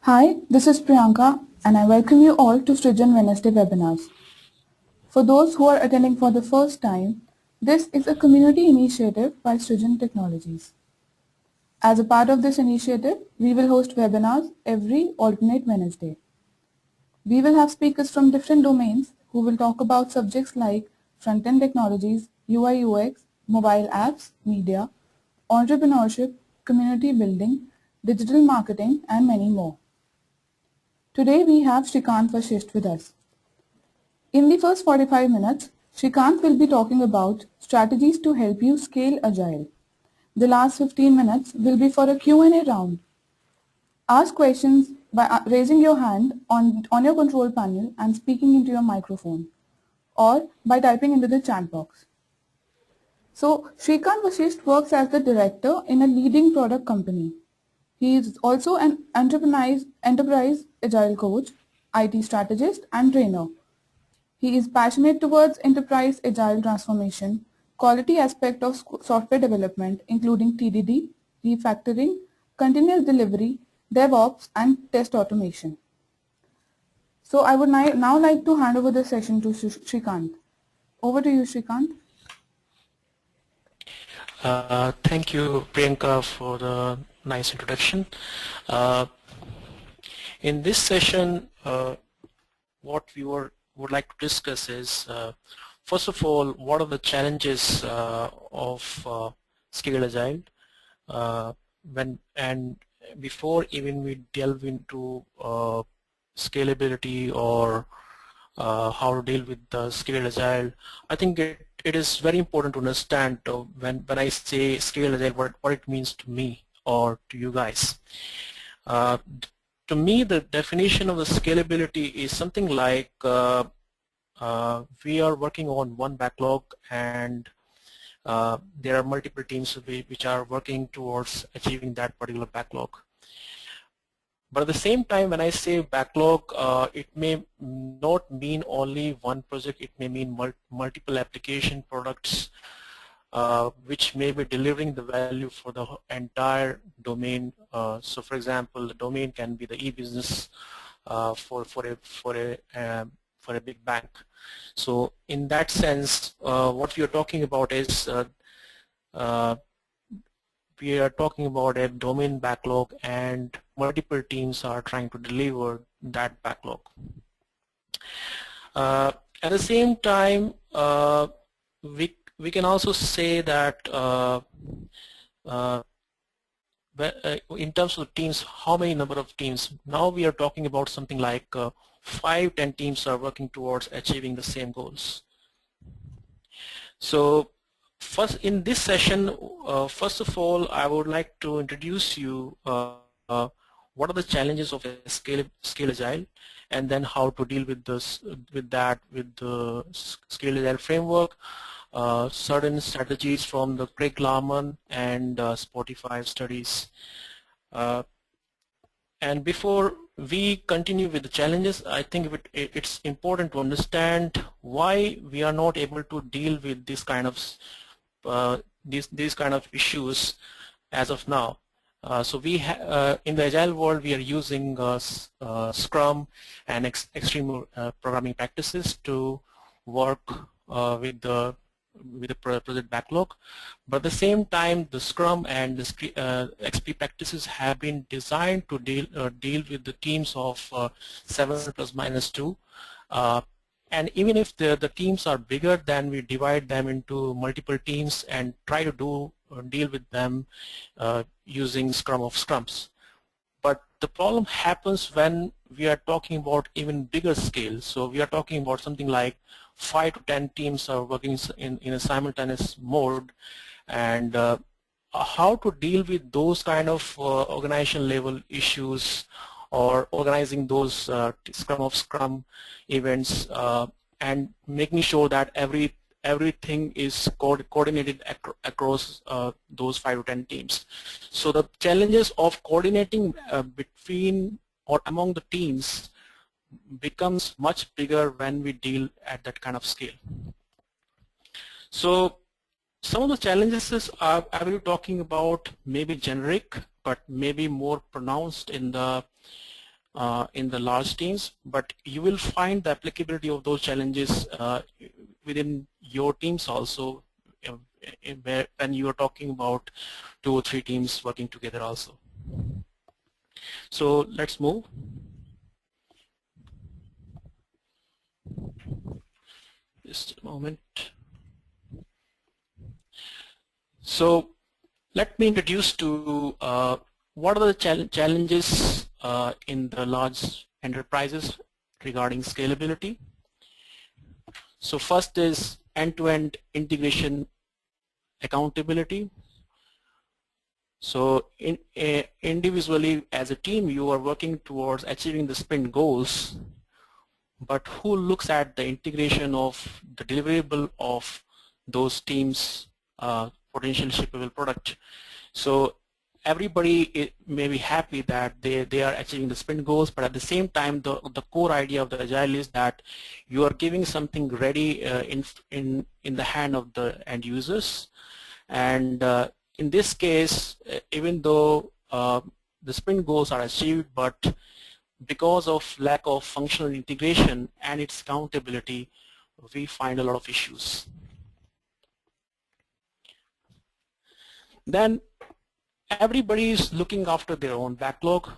Hi, this is Priyanka and I welcome you all to Srijan Wednesday webinars. For those who are attending for the first time, this is a community initiative by Srijan Technologies. As a part of this initiative, we will host webinars every alternate Wednesday. We will have speakers from different domains who will talk about subjects like front-end technologies, UI UX, mobile apps, media, entrepreneurship, community building, digital marketing, and many more. Today we have Shrikant Vashisht with us. In the first 45 minutes, Shrikant will be talking about strategies to help you scale Agile. The last 15 minutes will be for a Q&A round. Ask questions by raising your hand on your control panel and speaking into your microphone, or by typing into the chat box. So, Shrikant Vashisht works as the director in a leading product company. He is also an enterprise agile coach, IT strategist, and trainer. He is passionate towards enterprise agile transformation, quality aspect of software development, including TDD, refactoring, continuous delivery, DevOps, and test automation. So I would now like to hand over the session to Shrikant. Over to you, Shrikant. Thank you, Priyanka, for the nice introduction. In this session, what we would like to discuss is, first of all, what are the challenges of Scale Agile? And before even we delve into scalability or how to deal with the Scale Agile, I think it is very important to understand when I say Scale Agile, what it means to me or to you guys. To me, the definition of the scalability is something like we are working on one backlog and there are multiple teams which are working towards achieving that particular backlog. But at the same time, when I say backlog, it may not mean only one project. It may mean multiple application products which may be delivering the value for the entire domain. So, for example, the domain can be the e-business for a big bank. So, in that sense, what we are talking about is we are talking about a domain backlog and multiple teams are trying to deliver that backlog. At the same time, we can also say that in terms of teams, how many number of teams? Now we are talking about something like 5-10 teams are working towards achieving the same goals. So first in this session, first of all, I would like to introduce you what are the challenges of a scale agile, and then how to deal with this with the Scale Agile framework, certain strategies from the Craig Larman and Spotify studies. And before we continue with the challenges, I think it's important to understand why we are not able to deal with this kind of these kind of issues as of now. So we in the Agile world, we are using Scrum and extreme programming practices to work with the project backlog. But at the same time, the Scrum and the XP practices have been designed to deal with the teams of 7 plus minus 2. And even if the teams are bigger, then we divide them into multiple teams and try to deal with them using Scrum of Scrums. But the problem happens when we are talking about even bigger scale. So we are talking about something like 5 to 10 teams are working in a simultaneous mode, and how to deal with those kind of organization level issues or organizing those Scrum of Scrum events and making sure that everything is coordinated across those 5 to 10 teams. So the challenges of coordinating between or among the teams becomes much bigger when we deal at that kind of scale. So some of the challenges I will be talking about maybe generic, but maybe more pronounced in the in the large teams, but you will find the applicability of those challenges within your teams also, when you are talking about 2 or 3 teams working together also. So let's move. Just a moment. So let me introduce to what are the challenges in the large enterprises regarding scalability. So first is end-to-end integration accountability. So individually as a team you are working towards achieving the sprint goals, but who looks at the integration of the deliverable of those teams' potential shippable product? So everybody may be happy that they are achieving the sprint goals, but at the same time the core idea of the Agile is that you are giving something ready in the hand of the end users. And in this case, even though the sprint goals are achieved, but because of lack of functional integration and its accountability, we find a lot of issues. Then everybody is looking after their own backlog.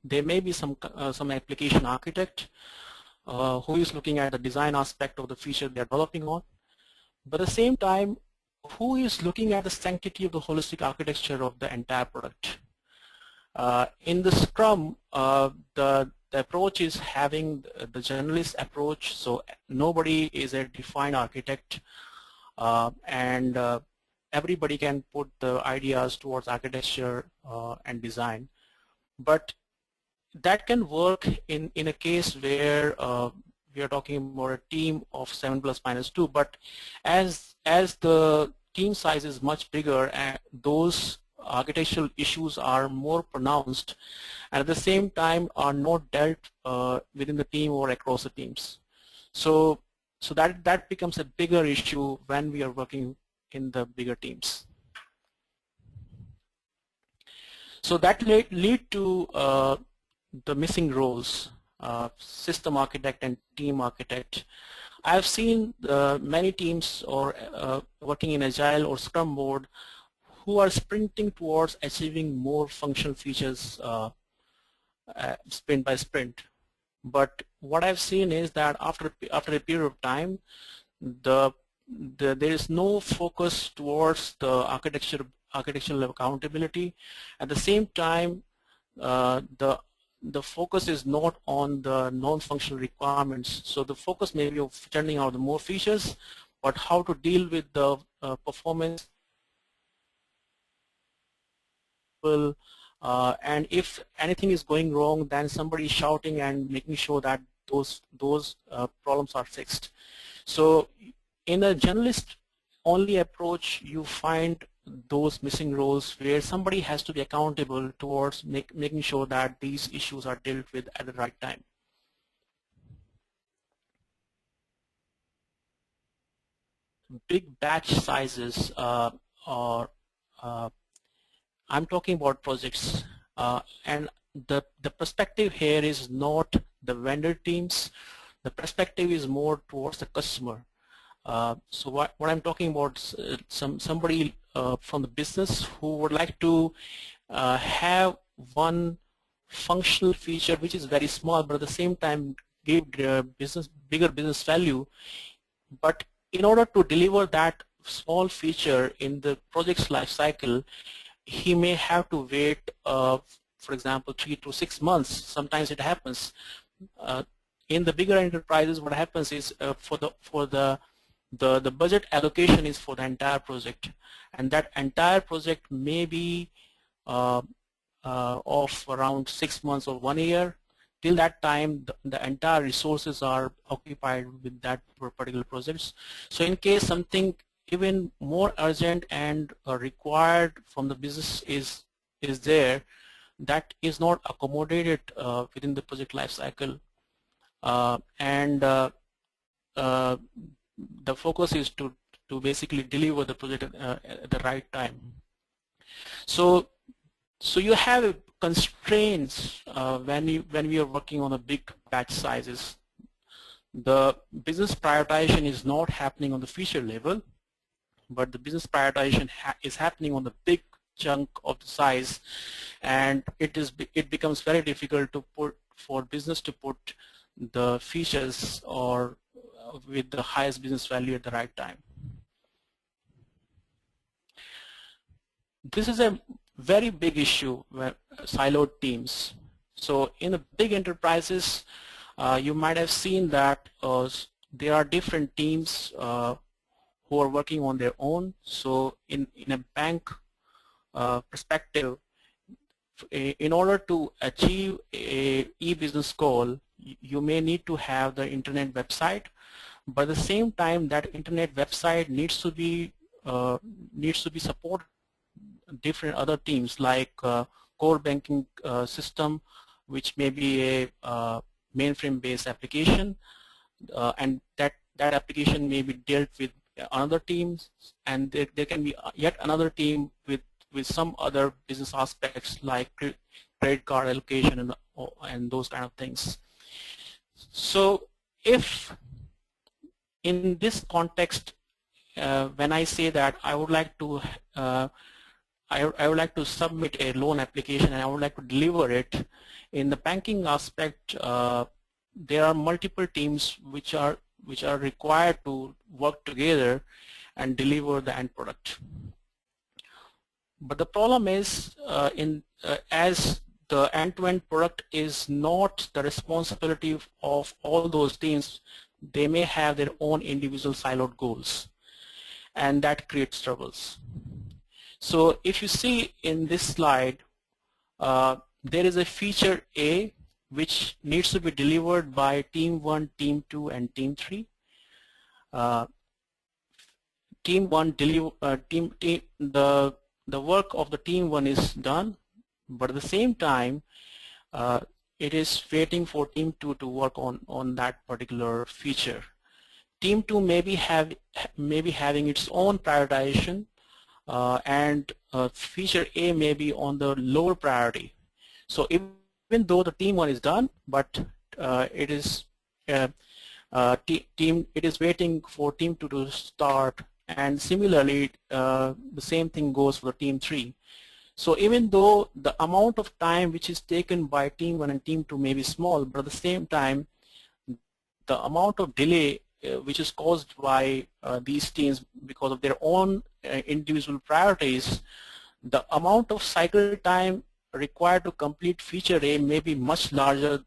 There may be some application architect who is looking at the design aspect of the feature they are developing on, but at the same time, who is looking at the sanctity of the holistic architecture of the entire product? In the Scrum, the approach is having the generalist approach, so nobody is a defined architect, and everybody can put the ideas towards architecture and design. But that can work in a case where we are talking about a team of 7 plus minus 2, but as the team size is much bigger, and those architectural issues are more pronounced, and at the same time are not dealt within the team or across the teams. So that becomes a bigger issue when we are working in the bigger teams. So that lead to the missing roles, system architect and team architect. I've seen many teams or working in Agile or Scrum mode who are sprinting towards achieving more functional features sprint by sprint. But what I've seen is that after a period of time, there is no focus towards the architectural accountability. At the same time, the focus is not on the non-functional requirements. So the focus may be of turning out the more features, but how to deal with the performance, and if anything is going wrong, then somebody is shouting and making sure that those problems are fixed. So in a generalist only approach, you find those missing roles where somebody has to be accountable towards making sure that these issues are dealt with at the right time. Big batch sizes are I'm talking about projects, and the perspective here is not the vendor teams. The perspective is more towards the customer. So what I'm talking about is somebody from the business who would like to have one functional feature which is very small, but at the same time give bigger business value. But in order to deliver that small feature in the project's life cycle, he may have to wait, for example, 3 to 6 months. Sometimes it happens. In the bigger enterprises, what happens is the budget allocation is for the entire project, and that entire project may be of around 6 months or 1 year. Till that time, the entire resources are occupied with that particular projects. So in case something even more urgent and required from the business is there, that is not accommodated within the project life cycle, and the focus is to basically deliver the project at the right time. So you have constraints when we are working on a big batch sizes. The business prioritization is not happening on the feature level, but the business prioritization is happening on the big chunk of the size, and it becomes very difficult to put for business to put the features or with the highest business value at the right time. This is a very big issue where siloed teams. So in the big enterprises, you might have seen that there are different teams who are working on their own. So in a bank perspective, in order to achieve a e-business goal, you may need to have the internet website, but at the same time that internet website needs to be supported different other teams like core banking system, which may be a mainframe based application, and that application may be dealt with another teams, and there can be yet another team with some other business aspects like credit card allocation and those kind of things. So if in this context, when I say that I would like to I would like to submit a loan application and I would like to deliver it, in the banking aspect there are multiple teams which are required to work together and deliver the end product. But the problem is as the end-to-end product is not the responsibility of all those teams, they may have their own individual siloed goals, and that creates troubles. So if you see in this slide, there is a feature A which needs to be delivered by team 1, team 2, and team 3. Team 1 the work of the team 1 is done, but at the same time it is waiting for team 2 to work on that particular feature. Team 2 may be having its own prioritization, and feature A may be on the lower priority. So even though the team 1 is done, but it is waiting for team 2 to start, and similarly the same thing goes for the team 3. So even though the amount of time which is taken by team 1 and team 2 may be small, but at the same time the amount of delay which is caused by these teams because of their own individual priorities, the amount of cycle time required to complete feature A may be much larger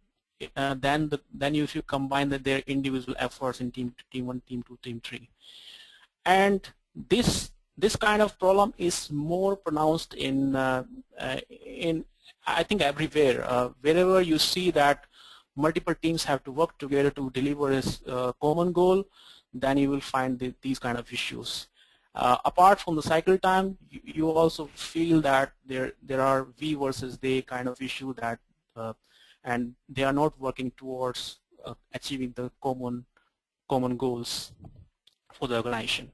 than if you combine their individual efforts in team 1, team 2, team 3. And this kind of problem is more pronounced in I think everywhere. Wherever you see that multiple teams have to work together to deliver a common goal, then you will find these kind of issues. Apart from the cycle time, you also feel that there are V versus they kind of issue that, and they are not working towards achieving the common goals for the organization.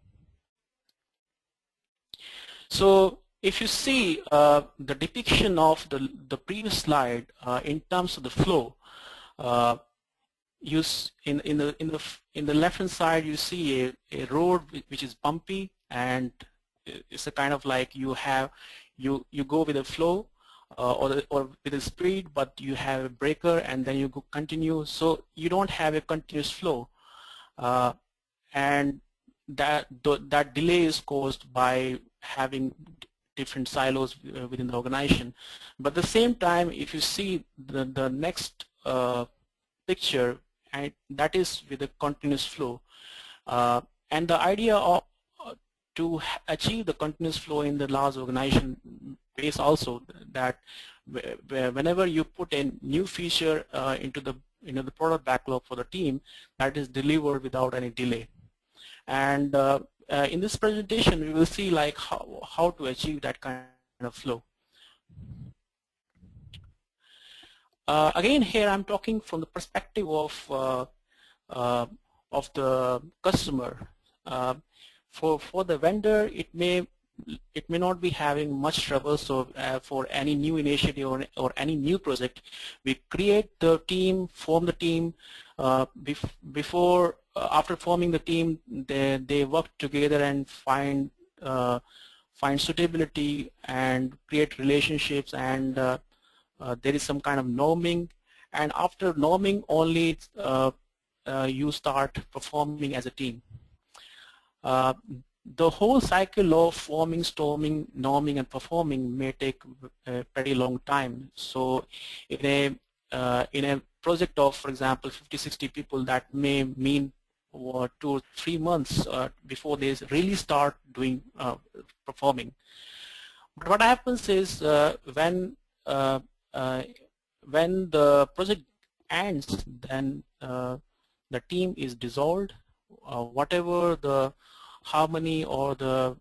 So if you see the depiction of the previous slide in terms of the flow, in the left hand side you see a road which is bumpy, and it's a kind of like you go with a flow or with a speed, but you have a breaker and then you go continue, so you don't have a continuous flow, and that delay is caused by having different silos within the organization. But at the same time, if you see the next picture, and that is with a continuous flow, and the idea of to achieve the continuous flow in the large organization is also that whenever you put a new feature into the product backlog for the team, that is delivered without any delay. And in this presentation we will see like how to achieve that kind of flow. Again, here I'm talking from the perspective of the customer. For the vendor, it may it may not be having much trouble. So for any new initiative or any new project, we create the team, form the team. Before after forming the team, they work together and find suitability and create relationships, and there is some kind of norming, and after norming only you start performing as a team. The whole cycle of forming, storming, norming, and performing may take a pretty long time. So in a project of, for example, 50-60 people, that may mean 2 or 3 months before they really start doing performing. But what happens is when the project ends, then the team is dissolved. Whatever the harmony or the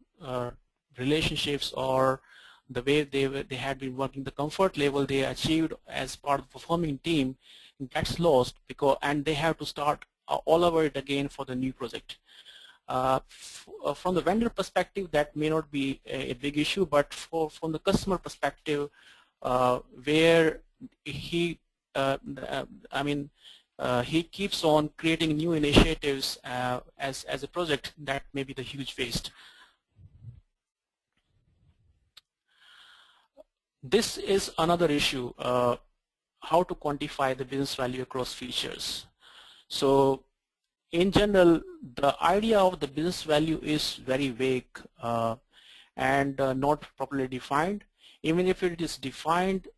relationships or the way they had been working, the comfort level they achieved as part of the performing team gets lost, and they have to start all over it again for the new project. From the vendor perspective, that may not be a big issue, but from the customer perspective, where he he keeps on creating new initiatives as a project, that may be the huge waste. This is another issue, how to quantify the business value across features. So in general, the idea of the business value is very vague and not properly defined. Even if it is defined,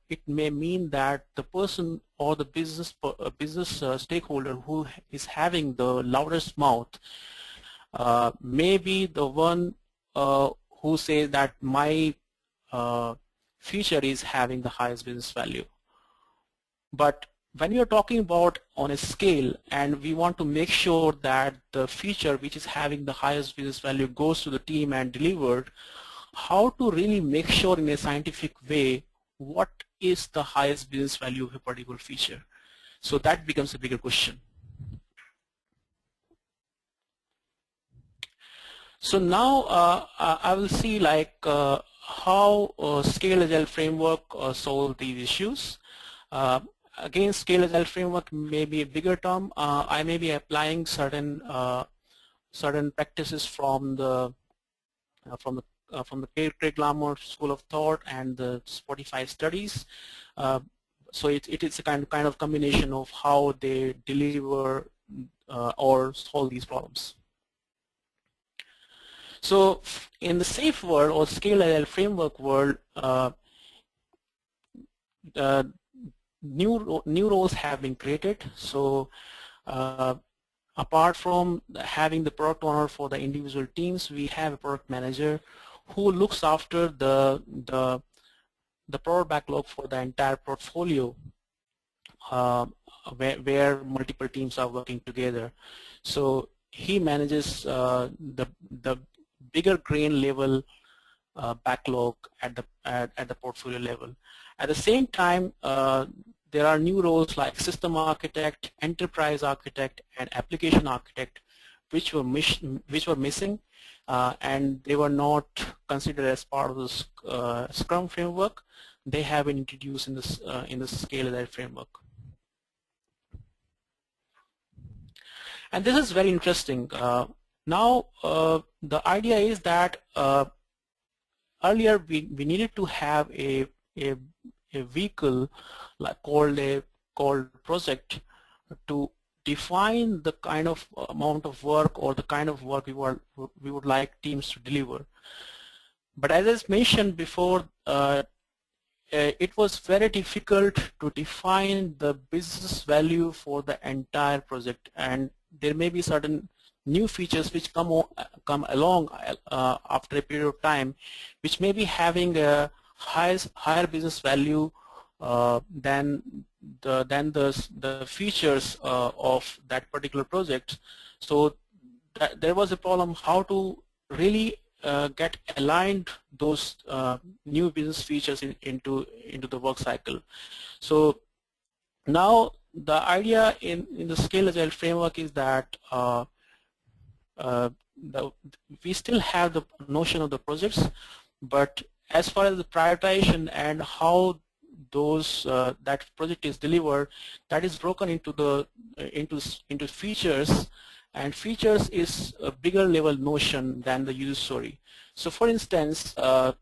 it may mean that the person or the business stakeholder who is having the loudest mouth may be the one who says that my feature is having the highest business value. But when you're talking about on a scale and we want to make sure that the feature which is having the highest business value goes to the team and delivered, how to really make sure in a scientific way what is the highest business value of a particular feature? So that becomes a bigger question. So now I will see like how Scale Agile framework solve these issues. Again, Scale Agile framework may be a bigger term. I may be applying certain practices from the Craig Lamar School of Thought and the Spotify studies. So it is a kind of combination of how they deliver or solve these problems. So in the SAFE world or Scale Agile framework world, new roles have been created. So apart from having the product owner for the individual teams, we have a product manager who looks after the product backlog for the entire portfolio, where multiple teams are working together. So he manages the bigger grain level backlog at the portfolio level. At the same time, there are new roles like system architect, enterprise architect, and application architect, which were missing, and they were not considered as part of the Scrum framework. They have been introduced in the Scale Agile framework. And this is very interesting. Now, the idea is that earlier we needed to have a vehicle called project to define the kind of amount of work or the kind of work we would like teams to deliver. But as I mentioned before, it was very difficult to define the business value for the entire project, and there may be certain new features which come along after a period of time, which may be having a higher business value than the features of that particular project. So there was a problem how to really get aligned those new business features into the work cycle. So now the idea in the Scale Agile framework is that we still have the notion of the projects, but as far as the prioritization and how those that project is delivered, that is broken into the into features, and features is a bigger level notion than the user story. So for instance, and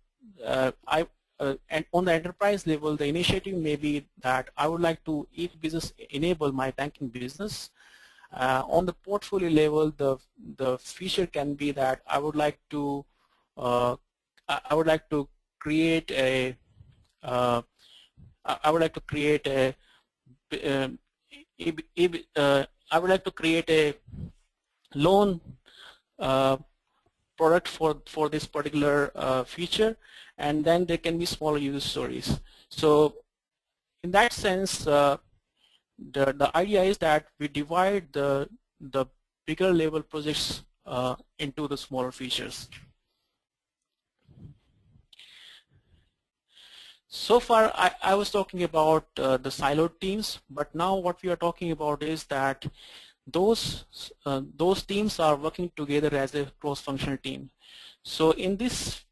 on the enterprise level, the initiative may be that I would like to e-business enable my banking business. On the portfolio level, the feature can be that I would like to create a I would like to create a I would like to create a loan product for this particular feature, and then there can be smaller user stories. So in that sense, the idea is that we divide the bigger level projects into the smaller features. So far I was talking about the siloed teams, but now what we are talking about is that those teams are working together as a cross-functional team. So in this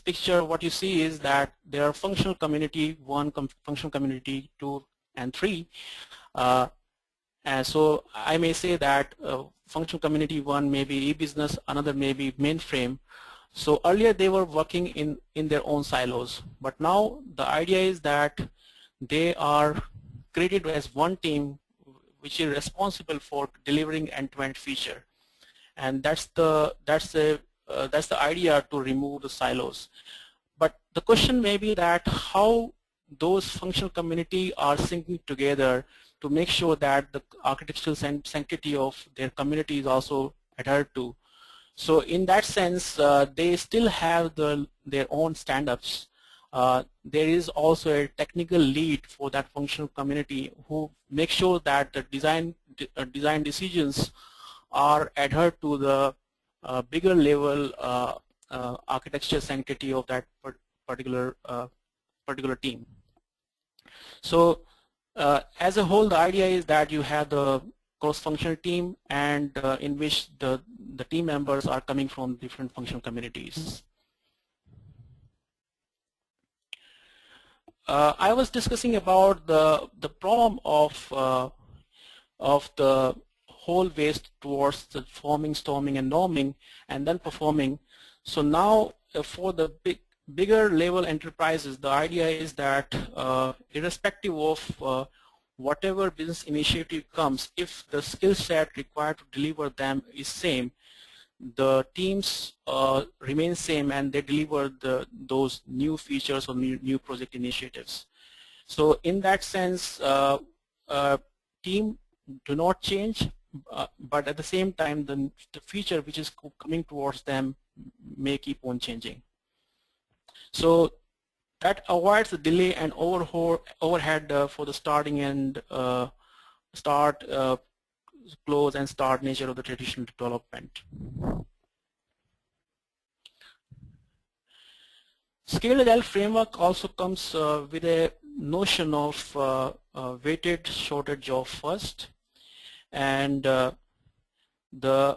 picture, what you see is that there are functional community 1, functional community 2, and 3. And so I may say that functional community 1 may be e-business, another may be mainframe. So earlier they were working in their own silos, but now the idea is that they are created as one team which is responsible for delivering end-to-end feature, and that's the idea, to remove the silos. But the question may be that how those functional community are syncing together to make sure that the architectural sanctity of their community is also adhered to. So in that sense, they still have their own stand-ups. There is also a technical lead for that functional community who makes sure that the design decisions are adhered to the bigger level architecture sanctity of that particular team. So as a whole, the idea is that you have the cross-functional team, and in which the team members are coming from different functional communities. I was discussing about the problem of the whole waste towards the forming, storming, and norming, and then performing. So now for the bigger level enterprises, the idea is that irrespective of whatever business initiative comes, if the skill set required to deliver them is same, the teams remain same, and they deliver those new features or new project initiatives. So in that sense, team do not change, but at the same time, the feature which is coming towards them may keep on changing. So that avoids the delay and overhead for the starting and close and start nature of the traditional development. Scaled Agile framework also comes with a notion of weighted shorter job first, and the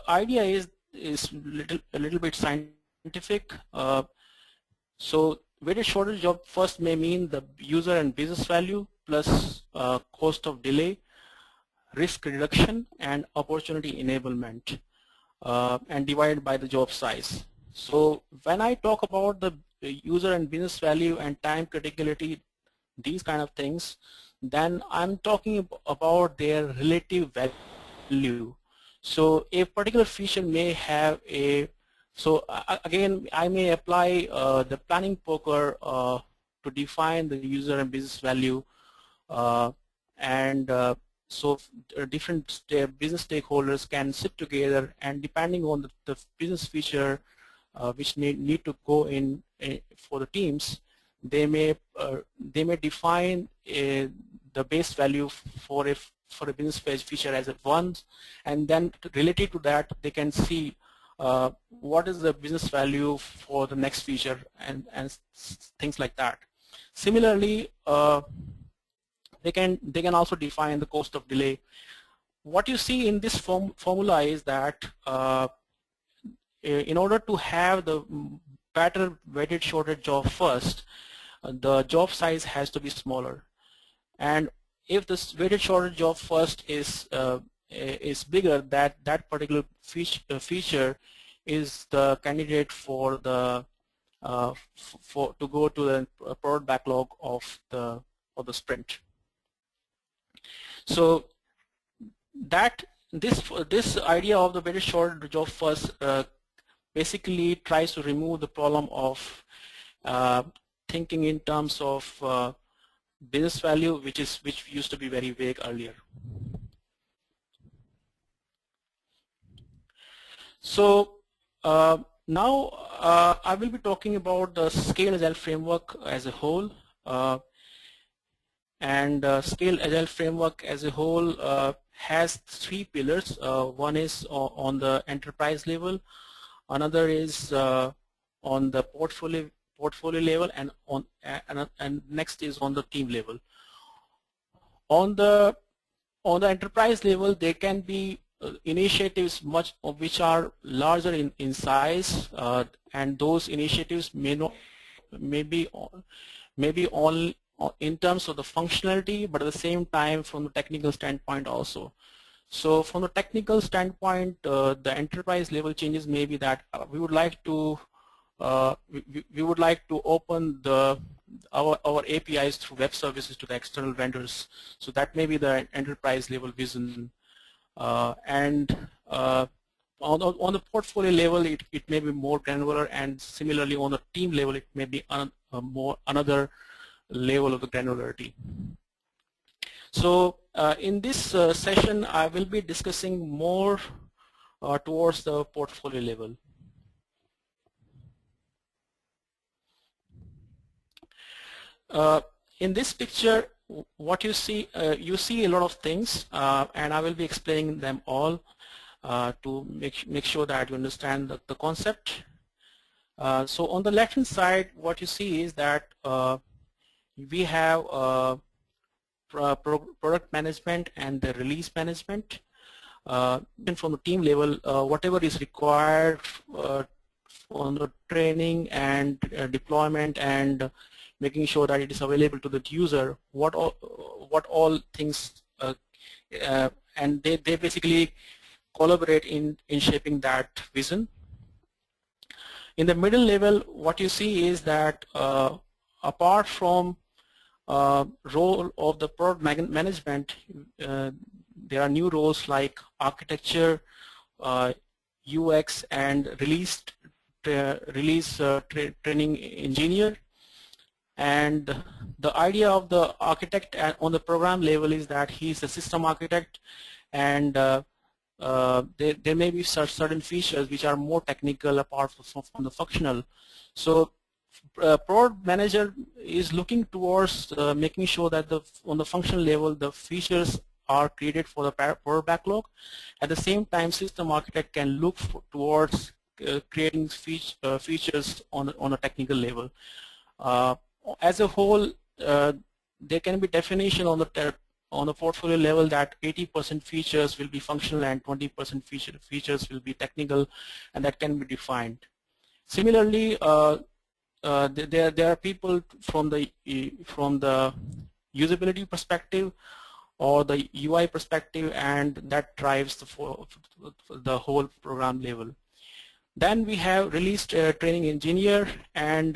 idea is a little bit scientific. So weighted shorter job first may mean the user and business value plus cost of delay, risk reduction, and opportunity enablement, and divided by the job size. So when I talk about the user and business value and time criticality, these kind of things, then I'm talking about their relative value. So a particular feature may have a, so again, I may apply the planning poker to define the user and business value, and so different business stakeholders can sit together, and depending on the business feature which need to go in for the teams, they may define the base value for a business feature as a 1, and then related to that they can see what is the business value for the next feature, and things like that. Similarly, they can also define the cost of delay. what you see in this formula is that in order to have the better weighted shorted job first, the job size has to be smaller. And if this weighted shorted job first is bigger, that particular feature is the candidate for the to go to the product backlog of the sprint. So that this idea of the weighted shorted job first basically tries to remove the problem of thinking in terms of business value, which used to be very vague earlier. So now I will be talking about the Scale Agile framework as a whole. Scale Agile framework as a whole has 3 pillars. One is on the enterprise level, another is on the portfolio level, and next is on the team level. On the enterprise level, there can be initiatives which are larger in size, and those initiatives may be all in terms of the functionality, but at the same time from the technical standpoint also. So from the technical standpoint, the enterprise level changes may be that we would like to open our APIs through web services to the external vendors. So that may be the enterprise level vision. On the portfolio level, it may be more granular, and similarly on the team level, it may be another level of the granularity. So in this session, I will be discussing more towards the portfolio level. In this picture, what you see a lot of things, and I will be explaining them all to make sure that you understand the concept. So on the left hand side, what you see is that we have product management and the release management. And from the team level, whatever is required on the training and deployment and making sure that it is available to the user, what all things, and they basically collaborate in shaping that vision. In the middle level, what you see is that apart from role of the product management, there are new roles like architecture, UX, and release training engineer. And the idea of the architect on the program level is that he's a system architect, and there may be certain features which are more technical apart from the functional. So product manager is looking towards making sure that on the functional level the features are created for the product backlog. At the same time, system architect can look towards creating features on a technical level. As a whole, there can be definition on the portfolio level that 80% features will be functional and 20% features will be technical, and that can be defined. Similarly, there are people from the usability perspective or the UI perspective, and that drives the whole program level. Then we have release training engineer, and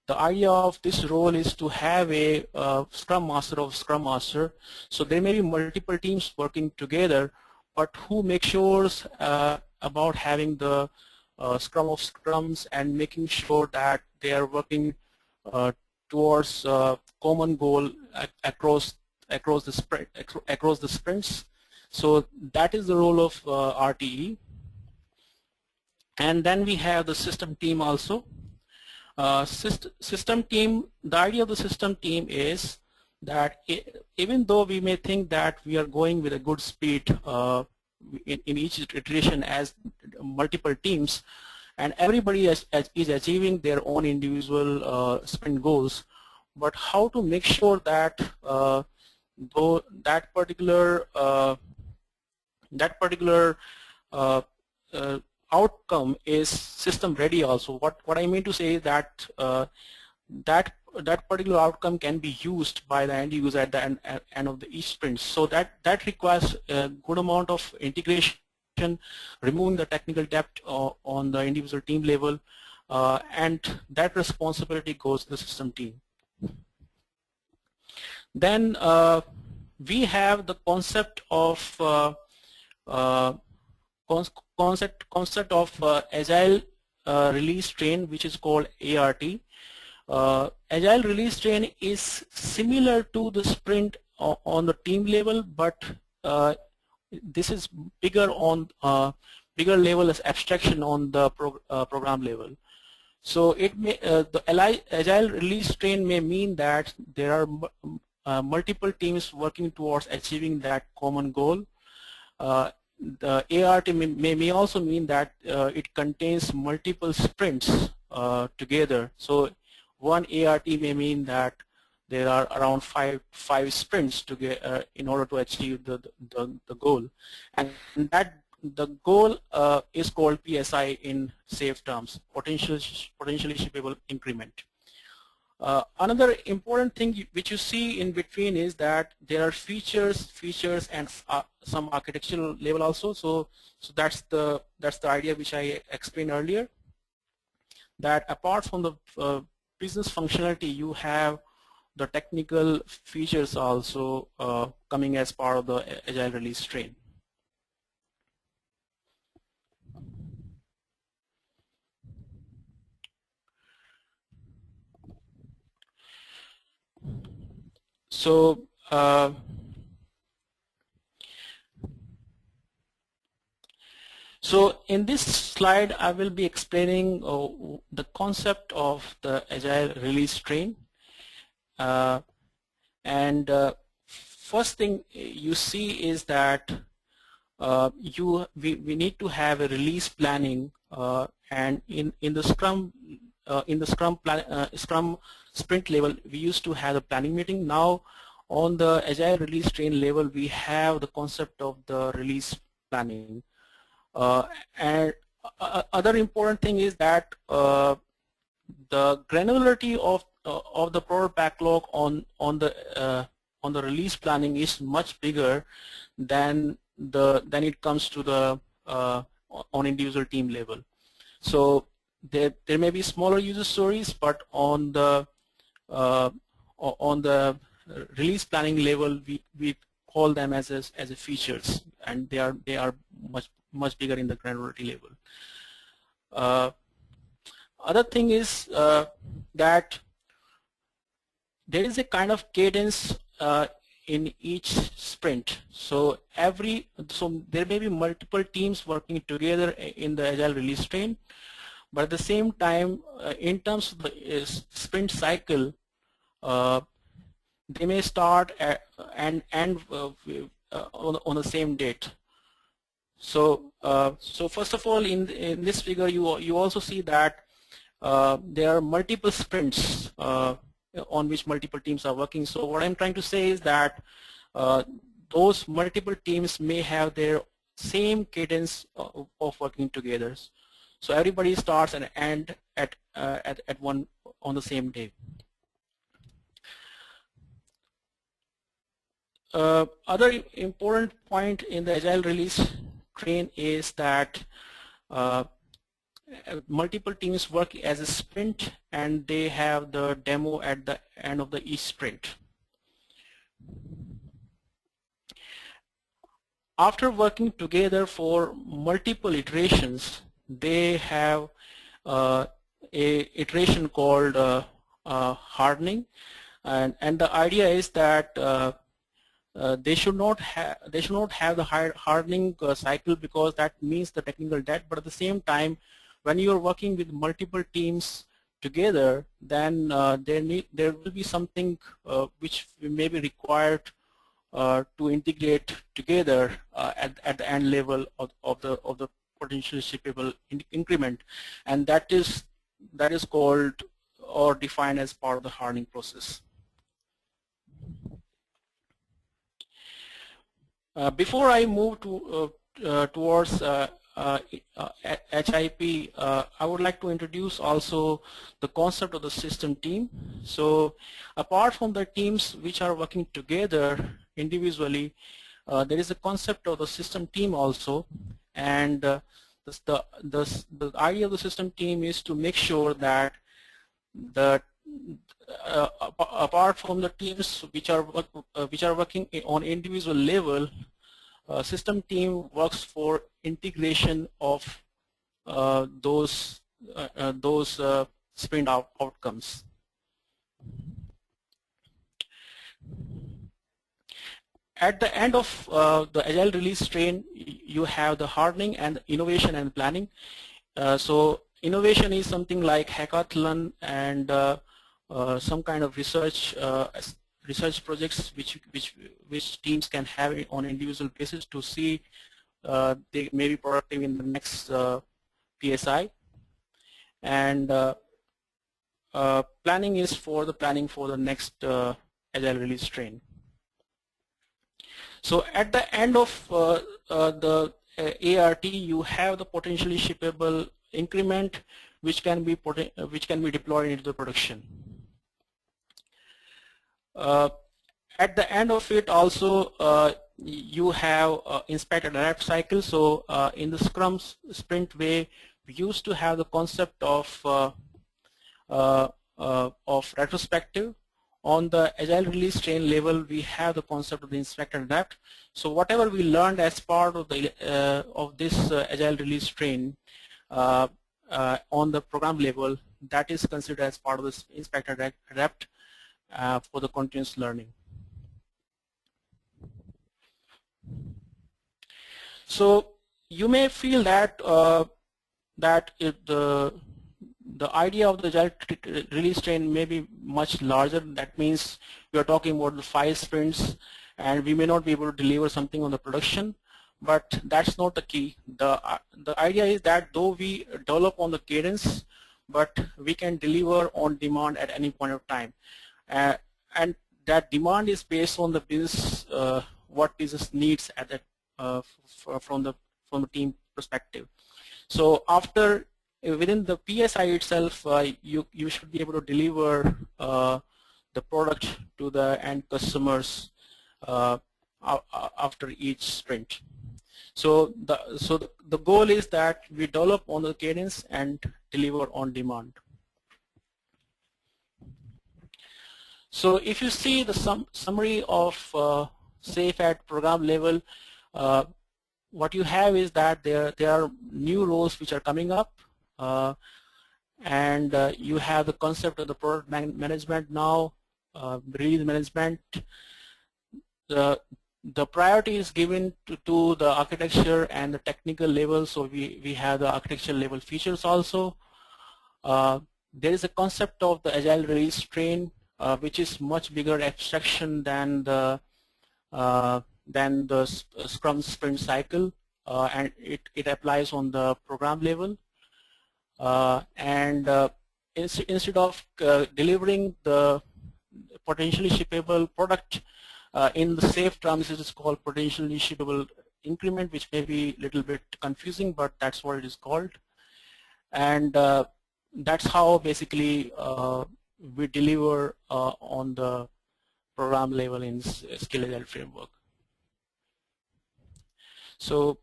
the idea of this role is to have a Scrum Master of Scrum Master. So there may be multiple teams working together, but who make sure about having the Scrum of Scrums and making sure that they are working towards common goal across the sprints. So that is the role of RTE. And then we have the system team also. System team, the idea of the system team is that even though we may think that we are going with a good speed in each iteration as multiple teams, and everybody is achieving their own individual sprint goals, but how to make sure that though that particular that particular uh, outcome is system ready also. What I mean to say is that that particular outcome can be used by the end user at the end of each sprint. So that requires a good amount of integration, removing the technical debt on the individual team level, and that responsibility goes to the system team. Then we have the concept of agile release train, which is called ART. Agile release train is similar to the sprint on the team level, but this is bigger on bigger level as abstraction on the program level. So it may the agile release train may mean that there are multiple teams working towards achieving that common goal. The ART may also mean that it contains multiple sprints together. So one ART may mean that there are around five sprints to get in order to achieve the goal, and that the goal is called PSI in safe terms, potentially shippable increment. Another important thing which you see in between is that there are features and some architectural level also. So that's the idea which I explained earlier, that apart from the business functionality, you have the technical features also coming as part of the agile release train. So so in this slide, I will be explaining the concept of the agile release train. And first thing you see is that we need to have a release planning, and in the Scrum sprint level, we used to have a planning meeting. Now on the agile release train level, we have the concept of the release planning. And other important thing is that the granularity of the product backlog on the release planning is much bigger than it comes to the on individual team level. So there may be smaller user stories, but on the release planning level, we call them as a features, and they are much bigger in the granularity level. Other thing is that there is a kind of cadence in each sprint. So there may be multiple teams working together in the agile release train, but at the same time, in terms of the sprint cycle, they may start and end on the same date. So so first of all, in this figure, you also see that there are multiple sprints on which multiple teams are working. So what I'm trying to say is that those multiple teams may have their same cadence of working together. So everybody starts and end at one on the same day. Other important point in the agile release train is that multiple teams work as a sprint, and they have the demo at the end of each sprint. After working together for multiple iterations, they have a iteration called hardening, and the idea is that they should not have the hardening cycle, because that means the technical debt. But at the same time, when you are working with multiple teams together, then there will be something which may be required to integrate together at the end level of the potentially shippable increment, and that is called or defined as part of the hardening process. Before I move to towards HIP, I would like to introduce also the concept of the system team. So apart from the teams which are working together individually, there is a concept of the system team also, and the idea of the system team is to make sure that the apart from the teams which are working on individual level, system team works for integration of those sprint outcomes. At the end of the Agile release train, you have the hardening and innovation and planning. So innovation is something like hackathon and some kind of research projects which teams can have on individual basis to see they may be productive in the next PSI. And planning is for the next Agile release train. So at the end of the ART, you have the potentially shippable increment, which can be deployed into the production. At the end of it, also you have inspect and adapt cycle. So in the Scrum sprint way, we used to have the concept of retrospective. On the Agile release train level, we have the concept of the inspect and adapt. So whatever we learned as part of the this Agile release train on the program level, that is considered as part of this inspect and adapt for the continuous learning. So you may feel that the idea of the Agile release train may be much larger. That means we are talking about the 5 sprints, and we may not be able to deliver something on the production. But that's not the key. The idea is that though we develop on the cadence, but we can deliver on demand at any point of time, and that demand is based on the business, what business needs at that from the team perspective. So after within the PSI itself, you should be able to deliver the product to the end customers after each sprint. So the goal is that we develop on the cadence and deliver on demand. So if you see the summary of SAFe at program level, what you have is that there are new roles which are coming up. And you have the concept of the product management now, release management. The priority is given to the architecture and the technical level, so we have the architecture level features also. There is a concept of the Agile release train, which is much bigger abstraction than the Scrum sprint cycle, and it applies on the program level. Instead of delivering the potentially shippable product in the SAFe terms, it is called potentially shippable increment, which may be a little bit confusing, but that's what it is called. And that's how basically we deliver on the program level in Scale Agile framework. So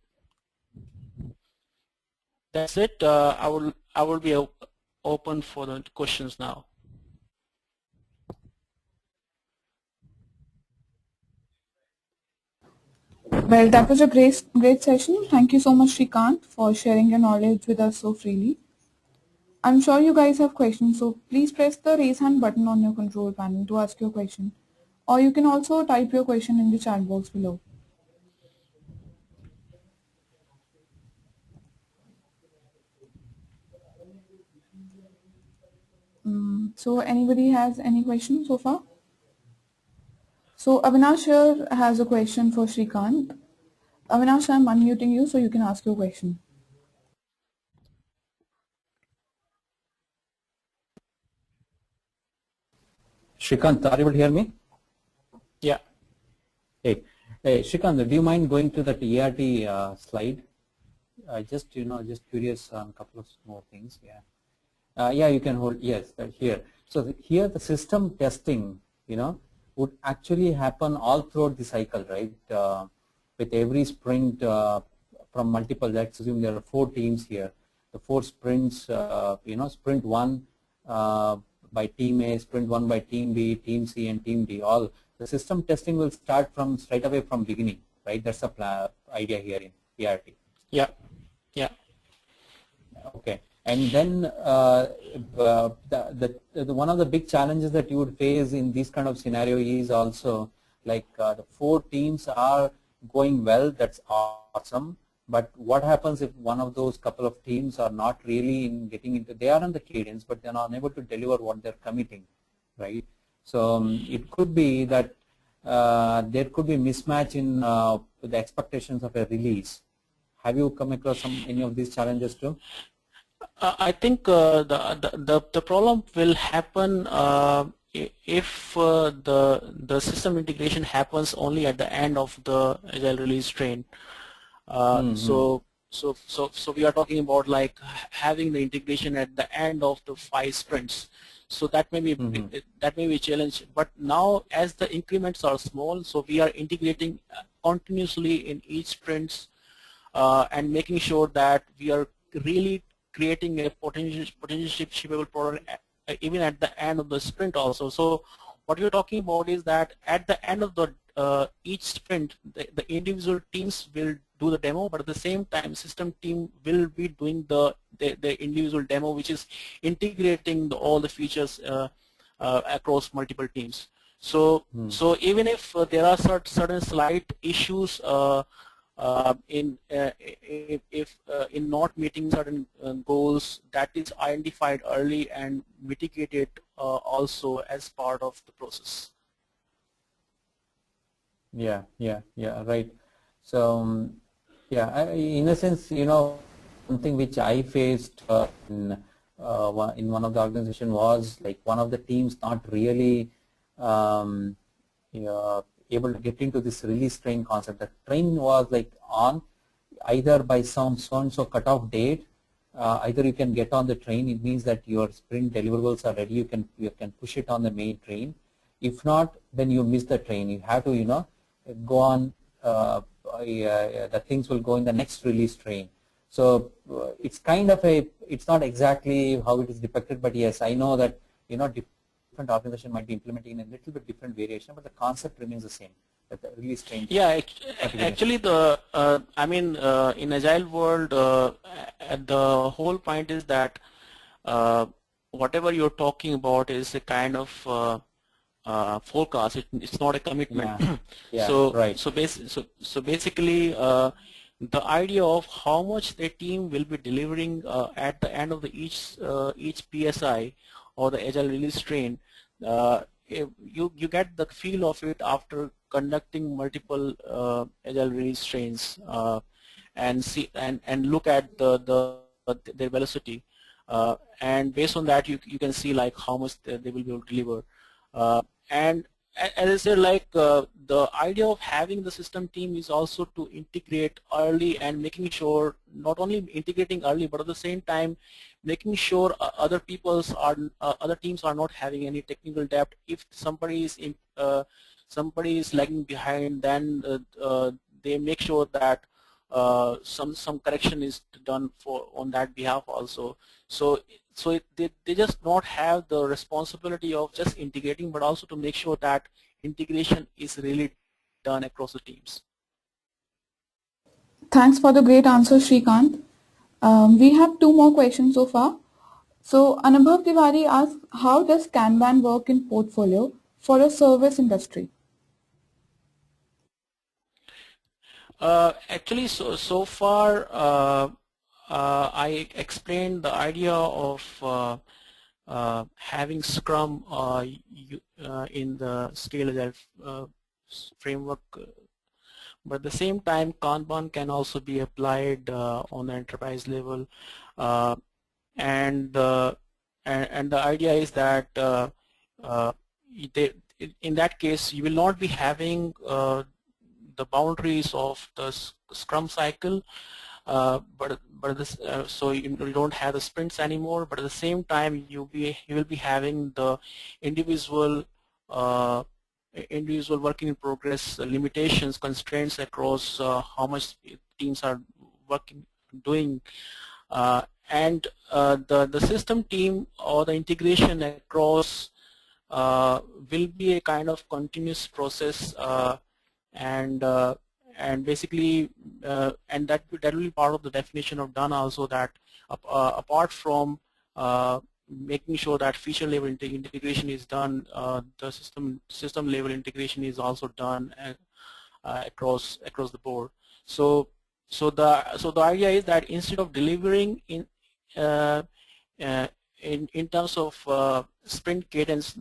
that's it. I will be open for the questions now. Well, that was a great session. Thank you so much, Srijan, for sharing your knowledge with us so freely. I'm sure you guys have questions, so please press the raise hand button on your control panel to ask your question. Or you can also type your question in the chat box below. So anybody has any questions so far? So Avinash here has a question for Srijan. Avinash, I'm unmuting you so you can ask your question. Shrikant, are you able to hear me? Yeah. Hey, Hey, Shrikant, do you mind going to that ERT slide? Just curious on a couple of more things. Yeah. Yeah, you can hold. Yes, here. So here the system testing, would actually happen all throughout the cycle, right? With every sprint from multiple. Let's assume there are 4 teams here. The 4 sprints, sprint 1 by team A, sprint 1 by team B, team C, and team D. All the system testing will start from straight away from beginning, right? That's the idea here in ERT. Yeah, yeah. Okay, and then one of the big challenges that you would face in this kind of scenario is also like the 4 teams are going well. That's awesome. But what happens if one of those couple of teams are not really getting into? They are on the cadence, but they're not able to deliver what they're committing, right? So it could be that there could be mismatch in the expectations of a release. Have you come across any of these challenges too? I think the problem will happen if the system integration happens only at the end of the Agile release train. So we are talking about like having the integration at the end of the 5 sprints. So that may be a challenge. But now, as the increments are small, so we are integrating continuously in each sprints and making sure that we are really creating a potentially shippable product even at the end of the sprint also. So what you're talking about is that at the end of the each sprint, the individual teams will do the demo, but at the same time, system team will be doing the individual demo, which is integrating all the features across multiple teams. So even if there are certain slight issues in not meeting certain goals, that is identified early and mitigated also as part of the process. Yeah, right. So yeah, in a sense, something which I faced in one of the organization was like one of the teams not really able to get into this release train concept. The train was like on either by some so-and-so cutoff date. Either you can get on the train. It means that your sprint deliverables are ready. You can push it on the main train. If not, then you miss the train. You have to go on. The things will go in the next release train. So it's kind of it's not exactly how it is depicted, but yes, I know that different organization might be implementing in a little bit different variation, but the concept remains the same. That the release train. Yeah, actually, in Agile world, the whole point is that whatever you're talking about is a kind of forecast. It's not a commitment. Yeah. So right. So basically, the idea of how much the team will be delivering at the end of each PSI or the Agile release train, you get the feel of it after conducting multiple Agile release trains and see and look at their velocity, and based on that you can see like how much they will be able to deliver. And as I said, like the idea of having the system team is also to integrate early and making sure not only integrating early, but at the same time making sure other teams are not having any technical debt. If somebody is lagging behind, then they make sure that some correction is done on that behalf also. So they just not have the responsibility of just integrating, but also to make sure that integration is really done across the teams. Thanks for the great answer, Srikanth. We have 2 more questions so far. So Anubhav Tiwari asks, how does Kanban work in portfolio for a service industry? Actually, so far I explained the idea of having Scrum in the Scale Agile framework, but at the same time Kanban can also be applied on the enterprise level, and the idea is that in that case you will not be having the boundaries of the Scrum cycle, but this so you don't have the sprints anymore. But at the same time, you will be having the individual individual working in progress limitations, constraints across how much teams are doing, and the system team or the integration across will be a kind of continuous process, and basically and that will be part of the definition of done also, that apart from making sure that feature level integration is done, the system level integration is also done across the board. So the idea is that instead of delivering in terms of sprint cadence,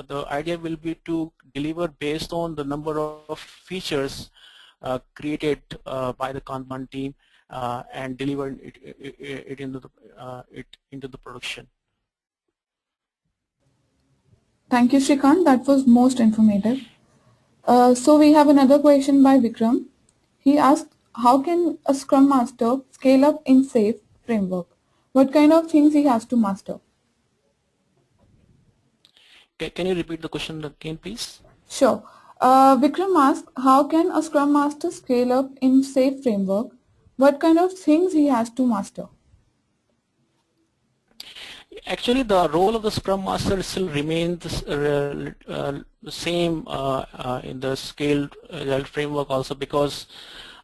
the idea will be to deliver based on the number of features created by the Kanban team and deliver it into the production. Thank you, Shrikant. That was most informative. So we have another question by Vikram. He asked, how can a Scrum Master scale up in SAFe framework? What kind of things he has to master? Can you repeat the question again, please? Sure. Vikram asked, how can a Scrum Master scale up in SAFe framework? What kind of things he has to master? Actually, the role of the Scrum Master still remains the same in the scaled Agile framework also, because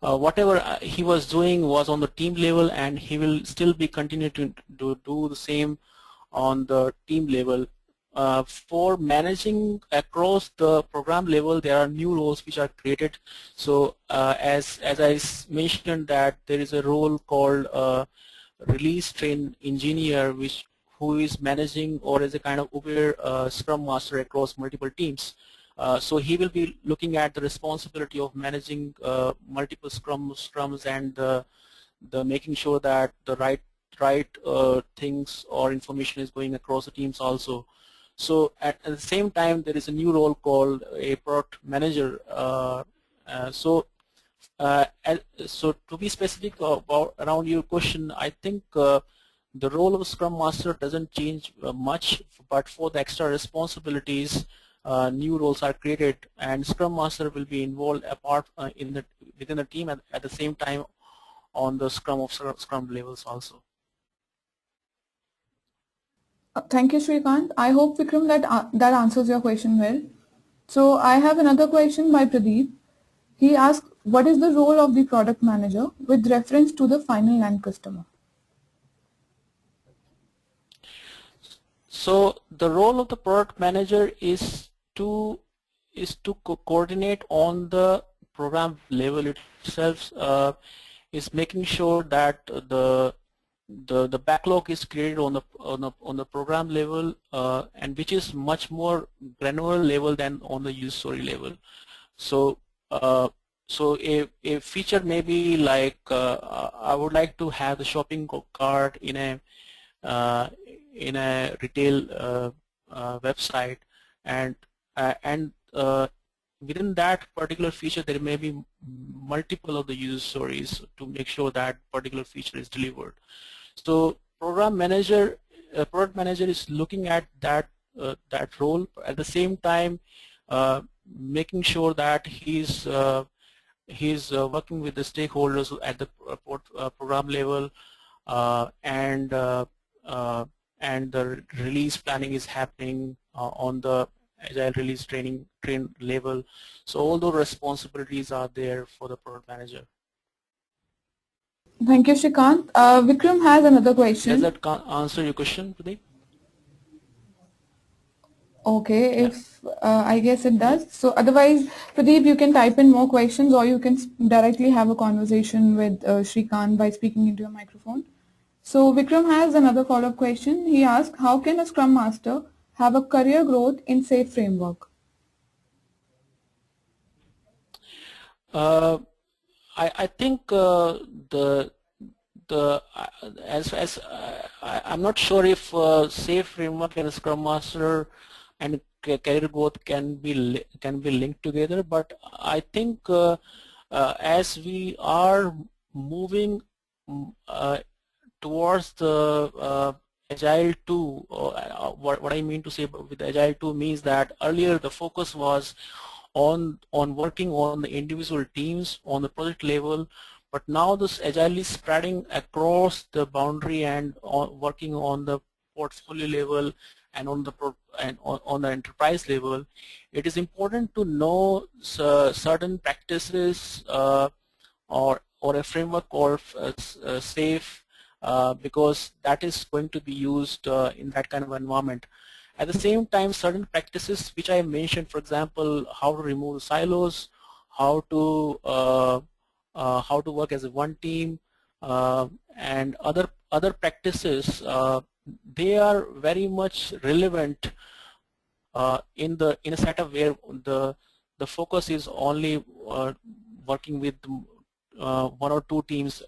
whatever he was doing was on the team level, and he will still be continuing to do the same on the team level. For managing across the program level, there are new roles which are created. So as I mentioned, that there is a role called release train engineer, who is managing or is a kind of Uber Scrum Master across multiple teams. So he will be looking at the responsibility of managing multiple scrums and the making sure that the right things or information is going across the teams also. So at the same time, there is a new role called a product manager. So to be specific around your question, I think the role of Scrum Master doesn't change much, but for the extra responsibilities, new roles are created, and Scrum Master will be involved within the team at the same time on the Scrum levels also. Thank you, Shrikant. I hope, Vikram, that answers your question well. So I have another question by Pradeep. He asked, what is the role of the product manager with reference to the final end customer? So the role of the product manager is to coordinate on the program level itself, is making sure that the backlog is created on the program level, and which is much more granular level than on the user story level. So so a feature may be like I would like to have the shopping cart in a retail website, and within that particular feature there may be multiple of the user stories to make sure that particular feature is delivered. So product manager is looking at that role, at the same time making sure that he's working with the stakeholders at the program level, and the release planning is happening on the Agile release train level. So all those responsibilities are there for the product manager. Thank you, Shrikant. Vikram has another question. Does that answer your question, Pradeep? Okay, if I guess it does. So otherwise, Pradeep, you can type in more questions, or you can directly have a conversation with Shrikant by speaking into your microphone. So Vikram has another follow-up question. He asked, how can a Scrum Master have a career growth in SAFe framework? I think I'm not sure if SAFe framework and Scrum Master and career growth can be linked together. But I think as we are moving towards the Agile 2, what I mean to say with Agile 2 means that earlier the focus was on working on the individual teams on the project level, but now this Agile is spreading across the boundary and working on the portfolio level and on the enterprise level. It is important to know certain practices or a framework or safe because that is going to be used in that kind of environment. At the same time, certain practices which I mentioned, for example, how to remove silos, how to work as a one team, and other practices, they are very much relevant in a setup where the focus is only working with one or two teams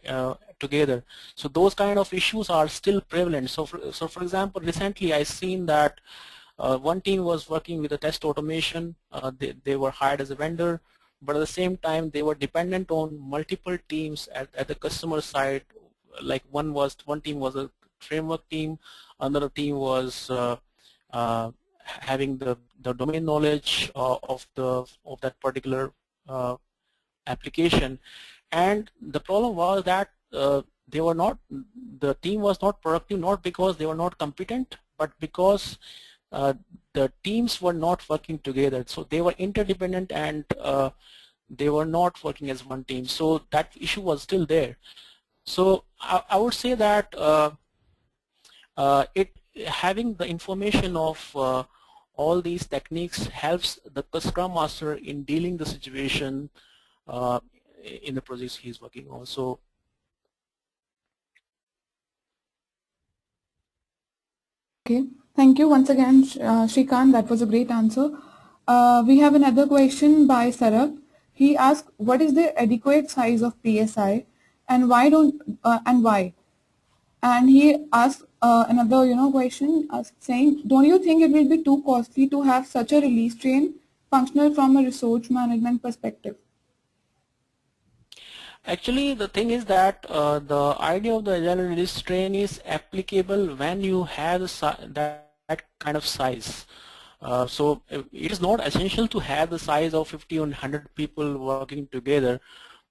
together. So those kind of issues are still prevalent. So for example, recently I seen that one team was working with a test automation. They were hired as a vendor, but at the same time they were dependent on multiple teams at the customer side. Like one team was a framework team, another team was having the domain knowledge of that particular application. And the problem was that the team was not productive, not because they were not competent, but because the teams were not working together. So they were interdependent and they were not working as one team. So that issue was still there. So I would say that having the information of all these techniques helps the Scrum Master in dealing the situation in the projects he's working on. So okay, thank you once again, Shrikant. That was a great answer. We have another question by Sarab. He asked, "What is the adequate size of PSI, and why and why?" And he asked another question, saying, "Don't you think it will be too costly to have such a release train functional from a resource management perspective?" actually, the thing is that the idea of the Agile release train is applicable when you have that kind of size. So it is not essential to have the size of 50 or 100 people working together,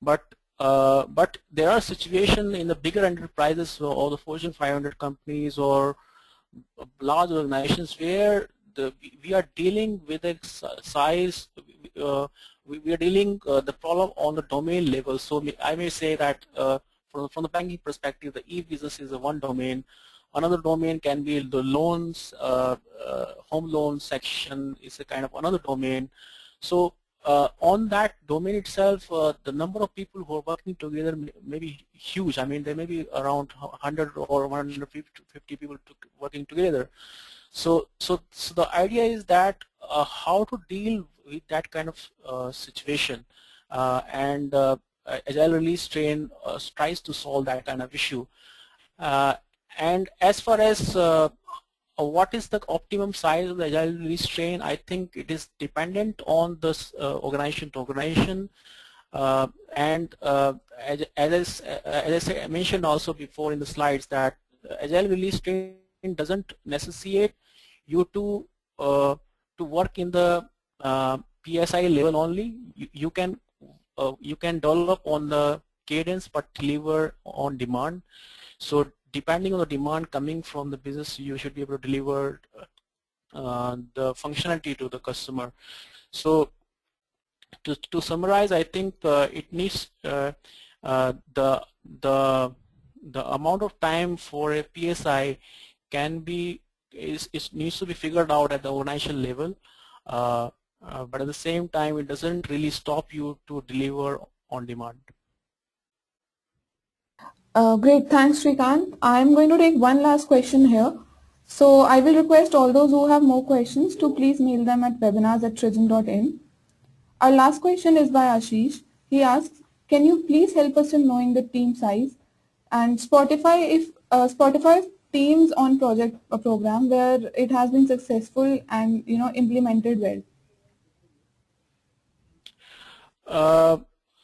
but there are situations in the bigger enterprises or the Fortune 500 companies or large organizations where we are dealing with a size, we are dealing the problem on the domain level. So I may say that from the banking perspective, the e-business is one domain. Another domain can be the loans, home loan section is a kind of another domain. So on that domain itself, the number of people who are working together may be huge. I mean, there may be around 100 or 150 people working together. So the idea is that how to deal with that kind of situation, and Agile Release Train tries to solve that kind of issue. And as far as what is the optimum size of the Agile Release Train, I think it is dependent on this organization to organization. And as I mentioned also before in the slides, that Agile Release Train doesn't necessitate you to work in the PSI level only. You can develop on the Cadence but deliver on demand. So depending on the demand coming from the business, you should be able to deliver the functionality to the customer. So to summarize, I think it needs the amount of time for a PSI needs to be figured out at the organization level, but at the same time it doesn't really stop you to deliver on demand. Great, thanks Shrikant. I'm going to take one last question here. So I will request all those who have more questions to please mail them at webinars@srijan.in. Our last question is by Ashish. He asks, "Can you please help us in knowing the team size and Spotify teams on a program where it has been successful and implemented well?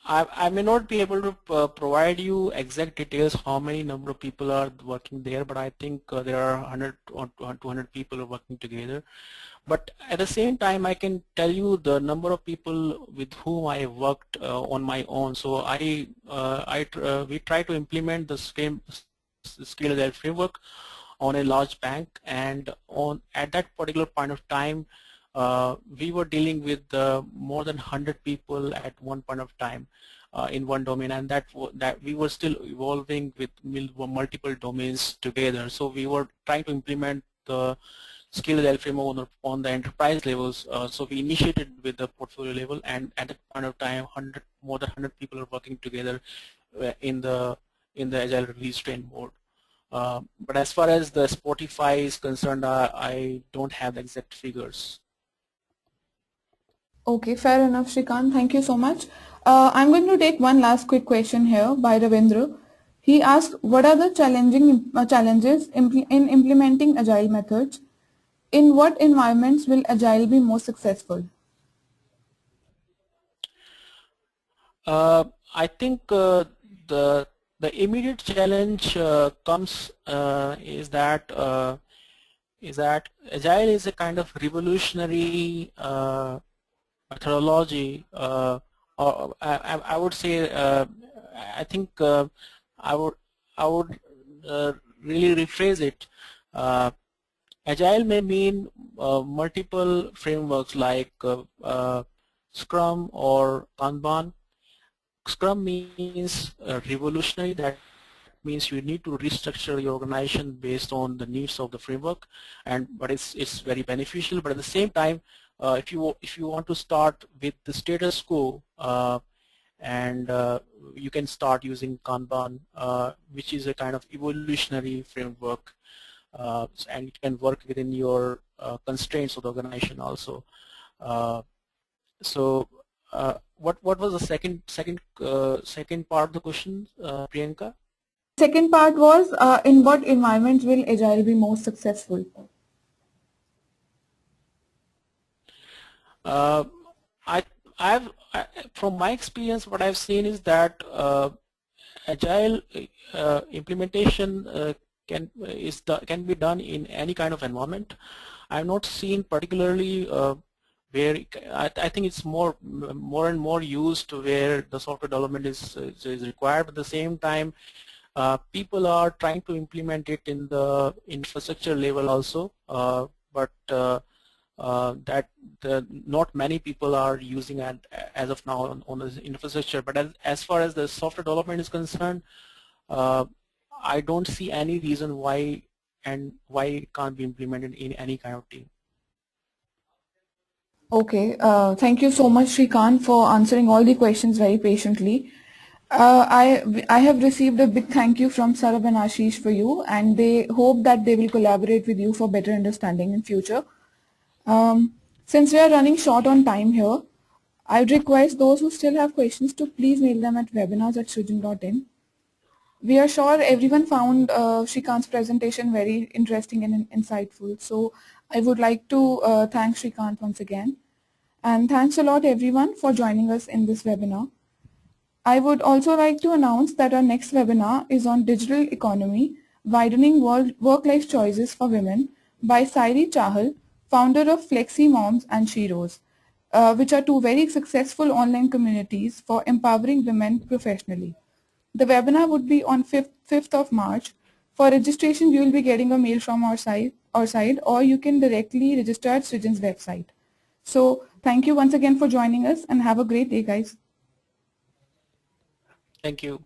I may not be able to provide you exact details how many number of people are working there, but I think there are 100 or 200 people are working together. But at the same time, I can tell you the number of people with whom I worked on my own. So we try to implement the scale Agile framework on a large bank, and at that particular point of time, we were dealing with more than 100 people at one point of time in one domain, and that we were still evolving with multiple domains together. So we were trying to implement the Scale Agile framework on the enterprise levels. So we initiated with the portfolio level, and at that point of time, more than 100 people are working together in the Agile release train mode. But as far as the Spotify is concerned, I don't have the exact figures. Okay, fair enough, Shrikant. Thank you so much. I'm going to take one last quick question here by Ravindra. He asked, what are the challenges in implementing Agile methods? In what environments will Agile be most successful? I think the immediate challenge comes is that Agile is a kind of revolutionary methodology, or I would say, I think I would really rephrase it. Agile may mean multiple frameworks like Scrum or Kanban. Scrum means revolutionary. That means you need to restructure your organization based on the needs of the framework, but it's very beneficial. But at the same time, if you want to start with the status quo, and you can start using Kanban, which is a kind of evolutionary framework, and it can work within your constraints of the organization also. What was the second part of the question, Priyanka? Second part was, in what environments will Agile be most successful? From my experience, what I've seen is that Agile implementation can be done in any kind of environment. I've not seen particularly where I think it's more and more used where the software development is required. But at the same time, people are trying to implement it in the infrastructure level also, but not many people are using it as of now on the infrastructure. But as far as the software development is concerned, I don't see any reason why it can't be implemented in any kind of team. Okay, thank you so much, Shrikant, for answering all the questions very patiently. I have received a big thank you from Sarab and Ashish for you, and they hope that they will collaborate with you for better understanding in future. Since we are running short on time here, I would request those who still have questions to please mail them at webinars@srijan.in. We are sure everyone found Shrikant's presentation very interesting and insightful. So I would like to thank Shrikant once again. And thanks a lot everyone for joining us in this webinar. I would also like to announce that our next webinar is on digital economy, widening work-life choices for women by Sairi Chahal, founder of Flexi Moms and Sheroes, which are two very successful online communities for empowering women professionally. The webinar would be on 5th of March. For registration, you will be getting a mail from our side, or you can directly register at Srijan's website. So thank you once again for joining us, and have a great day, guys. Thank you.